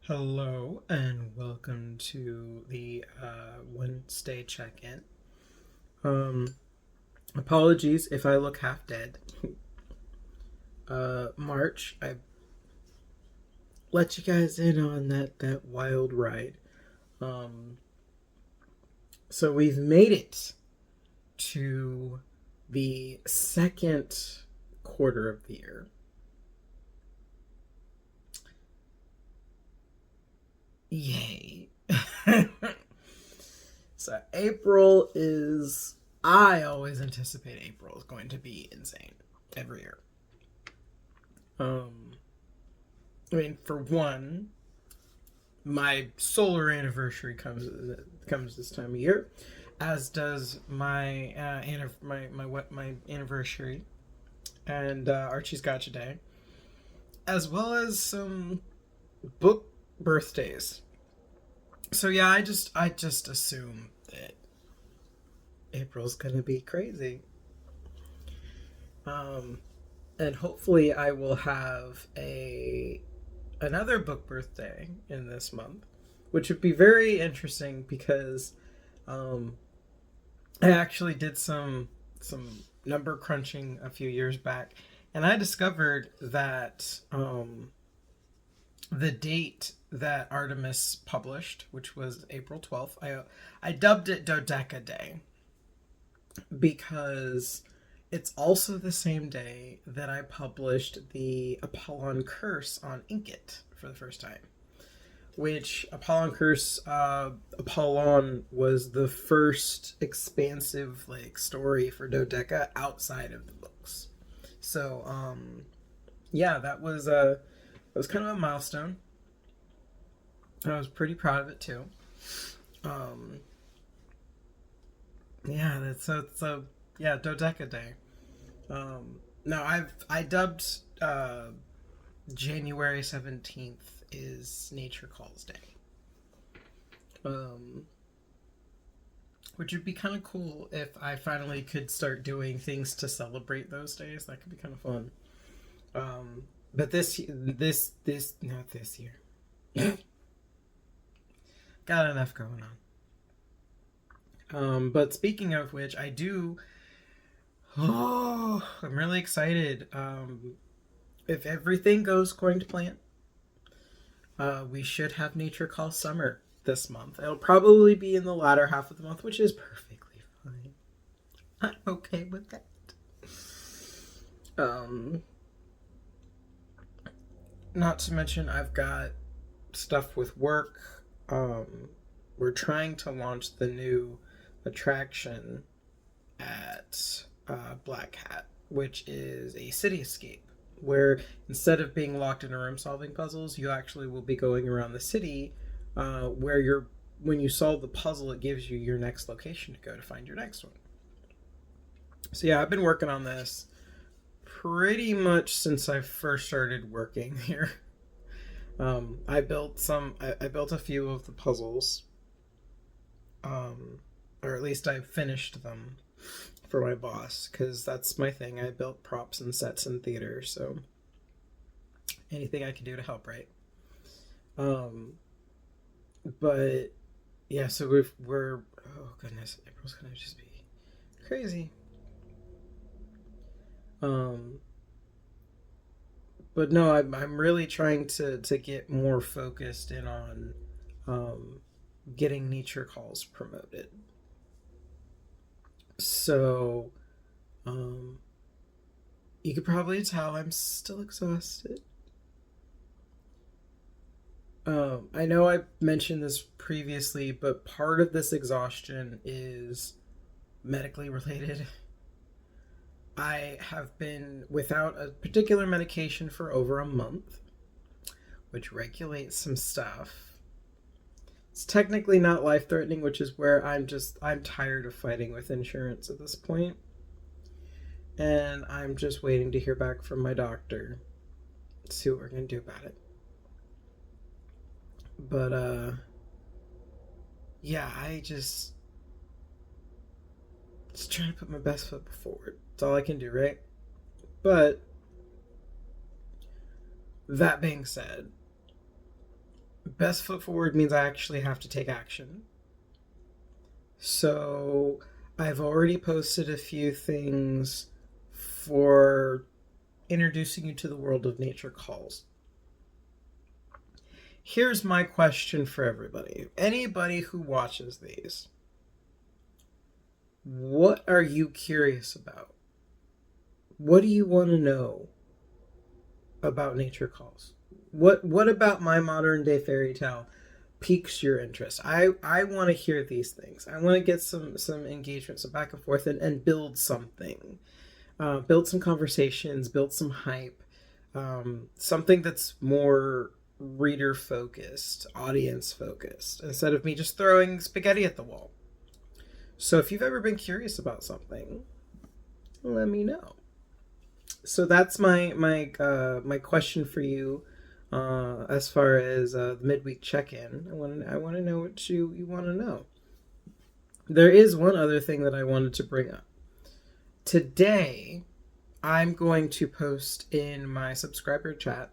Hello and welcome to the Wednesday check-in. Um, Apologies if I look half dead. March, I let you guys in on that wild ride. Um, so we've made it to the second quarter of the year. Yay! So April is. I always anticipate April is going to be insane every year. Um, I mean, for one, my solar anniversary comes this time of year, as does my my anniversary and Archie's Gotcha Day, as well as some book birthdays. So yeah, I just assume that April's gonna be crazy. Um, and hopefully I will have a another book birthday in this month, which would be very interesting because um, I actually did some number crunching a few years back, and I discovered that the date that Artemis published, which was April 12th, I dubbed it Dodeca Day because it's also the same day that I published the Apollon Curse on Inkit for the first time. Which Apollon Curse, Apollon was the first expansive like story for Dodeca outside of the books. So yeah, that was kind of a milestone. I was pretty proud of it too. Um, yeah, so yeah, Dodeca Day. No, I dubbed January 17th is Nature Calls Day. Um, which would be kind of cool if I finally could start doing things to celebrate those days. That could be kind of fun. But this not this year. Got enough going on. But speaking of which, I do. Oh, I'm really excited. If everything goes according to plan, we should have Nature Call Summer this month. It'll probably be in the latter half of the month, which is perfectly fine. I'm okay with that. Um, Not to mention, I've got stuff with work. We're trying to launch the new attraction at Black Hat, which is a city escape where instead of being locked in a room solving puzzles, you actually will be going around the city where you're when you solve the puzzle, it gives you your next location to go to find your next one. So yeah, I've been working on this pretty much since I first started working here. I built a few of the puzzles, or at least I finished them for my boss because that's my thing. I built props and sets in theater, so anything I can do to help, right? Um, but yeah, so we're oh goodness, April's gonna just be crazy. Um, but no, I'm really trying to get more focused in on um, getting nature calls promoted. So um, you could probably tell I'm still exhausted. I know I mentioned this previously, but part of this exhaustion is medically related. I have been without a particular medication for over a month, which regulates some stuff. It's technically not life threatening, which is where I'm tired of fighting with insurance at this point. And I'm just waiting to hear back from my doctor. See what we're gonna do about it. But yeah, just trying to put my best foot forward. That's all I can do, right? But that being said, Best foot forward means I actually have to take action. So I've already posted a few things for introducing you to the world of nature calls. Here's my question for everybody. Anybody who watches these, what are you curious about? What do you want to know about nature calls? What about my modern day fairy tale piques your interest? I want to hear these things. I want to get some engagement, some back and forth, and build something. Build some conversations, build some hype, something that's more reader focused, audience focused, instead of me just throwing spaghetti at the wall. So if you've ever been curious about something, let me know. So that's my question for you. As far as the midweek check-in, I want to know what you want to know. There is one other thing that I wanted to bring up. Today, I'm going to post in my subscriber chat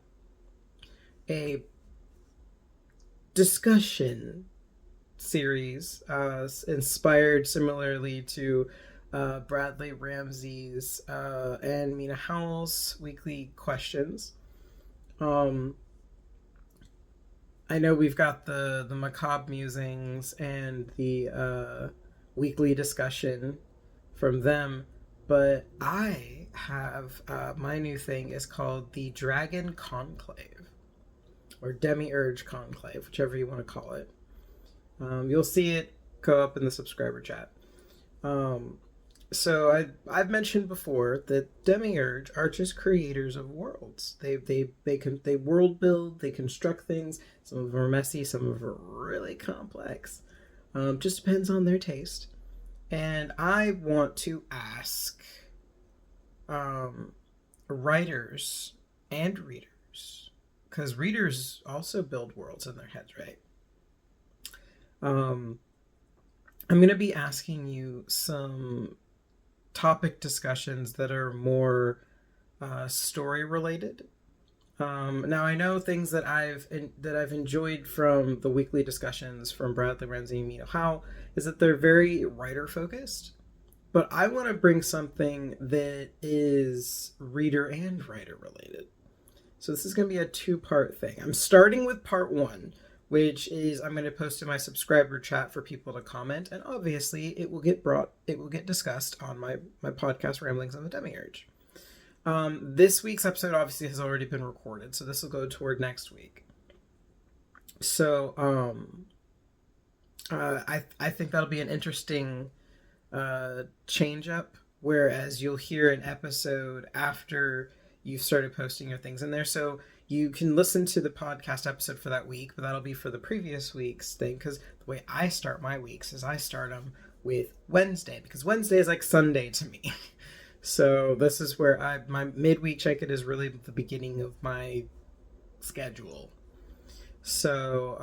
a discussion series inspired similarly to Bradley Ramsey's and Mina Howell's weekly questions. I know we've got the macabre musings and the weekly discussion from them, but I have my new thing is called the Dragon Conclave or Demiurge Conclave, whichever you want to call it. You'll see it go up in the subscriber chat. So I've mentioned before that Demiurge are just creators of worlds. They world build, they construct things. Some of them are messy, some of them are really complex. Just depends on their taste. And I want to ask writers and readers, because readers also build worlds in their heads, right? I'm going to be asking you some topic discussions that are more story related. Now I know things that I've enjoyed from the weekly discussions from Bradley Ramsey and Mina Howell is that they're very writer focused, but I want to bring something that is reader and writer related. So this is going to be a two-part thing. I'm starting with part one, which is I'm going to post in my subscriber chat for people to comment, and obviously it will get discussed on my podcast Ramblings on the Demiurge. This week's episode obviously has already been recorded, so this will go toward next week. So I think that'll be an interesting change up, whereas you'll hear an episode after you've started posting your things in there. So you can listen to the podcast episode for that week, but that'll be for the previous week's thing, because the way I start my weeks is I start them with Wednesday, because Wednesday is like Sunday to me. So this is where my midweek check-in is really the beginning of my schedule. So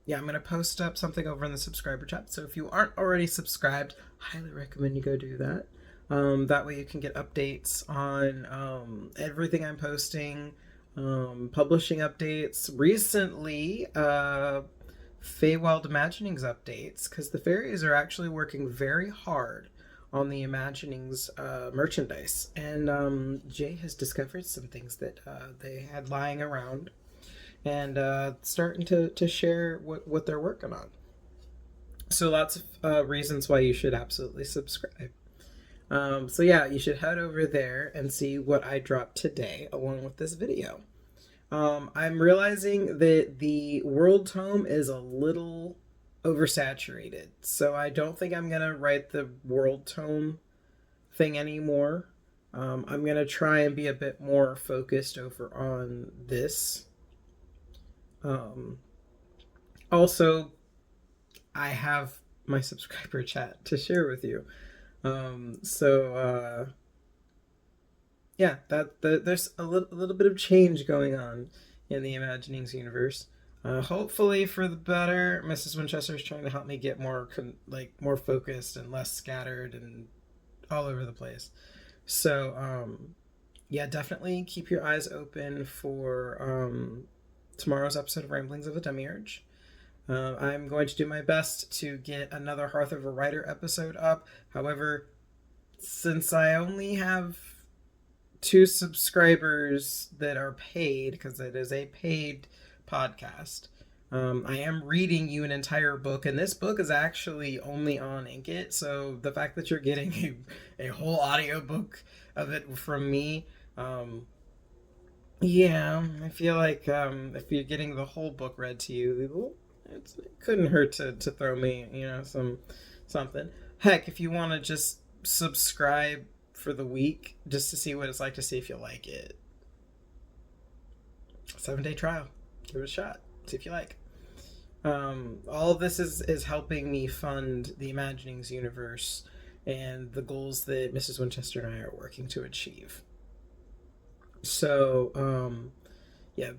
yeah, I'm going to post up something over in the subscriber chat. So if you aren't already subscribed, highly recommend you go do that. That way you can get updates on everything I'm posting, publishing updates. Recently, Feywild Imaginings updates, because the fairies are actually working very hard on the Imaginings merchandise. And Jay has discovered some things that they had lying around and starting to share what they're working on. So lots of reasons why you should absolutely subscribe. So yeah, you should head over there and see what I dropped today along with this video. I'm realizing that the World Tome is a little oversaturated, so I don't think I'm going to write the World Tome thing anymore. I'm going to try and be a bit more focused over on this. Also, I have my subscriber chat to share with you. Yeah, there's a little bit of change going on in the Imaginings universe. Hopefully for the better. Mrs. Winchester is trying to help me get more focused and less scattered and all over the place. So yeah, definitely keep your eyes open for tomorrow's episode of Ramblings of a Demiurge. I'm going to do my best to get another Hearth of a Writer episode up. However, since I only have 2 subscribers that are paid, because it is a paid podcast, I am reading you an entire book, and this book is actually only on Inkit, so the fact that you're getting a whole audiobook of it from me, yeah, I feel like if you're getting the whole book read to you, it couldn't hurt to throw me, something. Heck, if you want to just subscribe for the week just to see what it's like, to see if you like it. 7-day trial. Give it a shot. See if you like. All of this is helping me fund the Imaginings universe and the goals that Mrs. Winchester and I are working to achieve. So, yeah,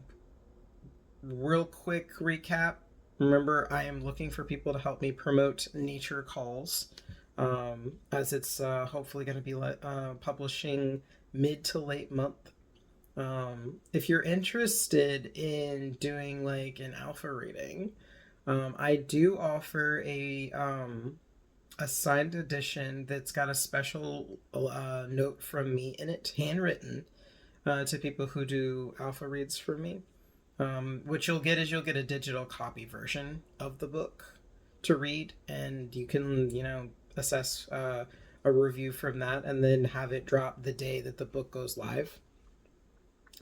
real quick recap. Remember, I am looking for people to help me promote Nature Calls, as it's hopefully going to be publishing mid to late month. If you're interested in doing like an alpha reading, I do offer a signed edition that's got a special note from me in it, handwritten, to people who do alpha reads for me. What you'll get is you'll get a digital copy version of the book to read, and you can, assess a review from that and then have it drop the day that the book goes live,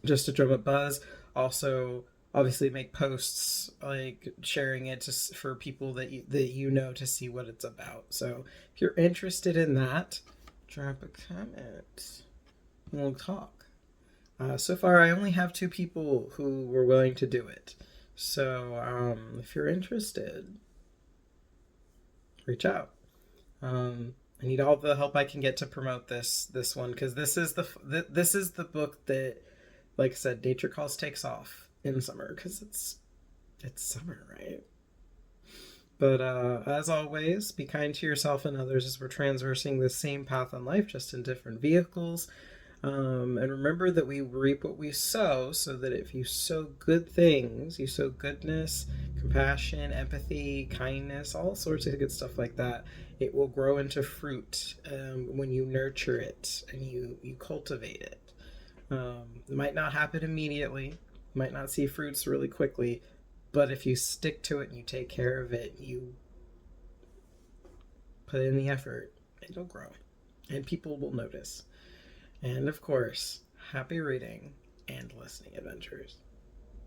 just to drum up buzz. Also, obviously make posts like sharing it for people that you know to see what it's about. So if you're interested in that, drop a comment and we'll talk. So far, I only have 2 people who were willing to do it. So if you're interested, reach out. I need all the help I can get to promote this one, because this is the book that, like I said, Nature Calls takes off in summer, because it's summer, right? But as always, be kind to yourself and others as we're transversing the same path in life, just in different vehicles. And remember that we reap what we sow, so that if you sow good things, you sow goodness, compassion, empathy, kindness, all sorts of good stuff like that, it will grow into fruit when you nurture it and you cultivate it. It might not happen immediately, you might not see fruits really quickly, but if you stick to it and you take care of it, you put in the effort, it'll grow and people will notice. And of course, happy reading and listening adventures.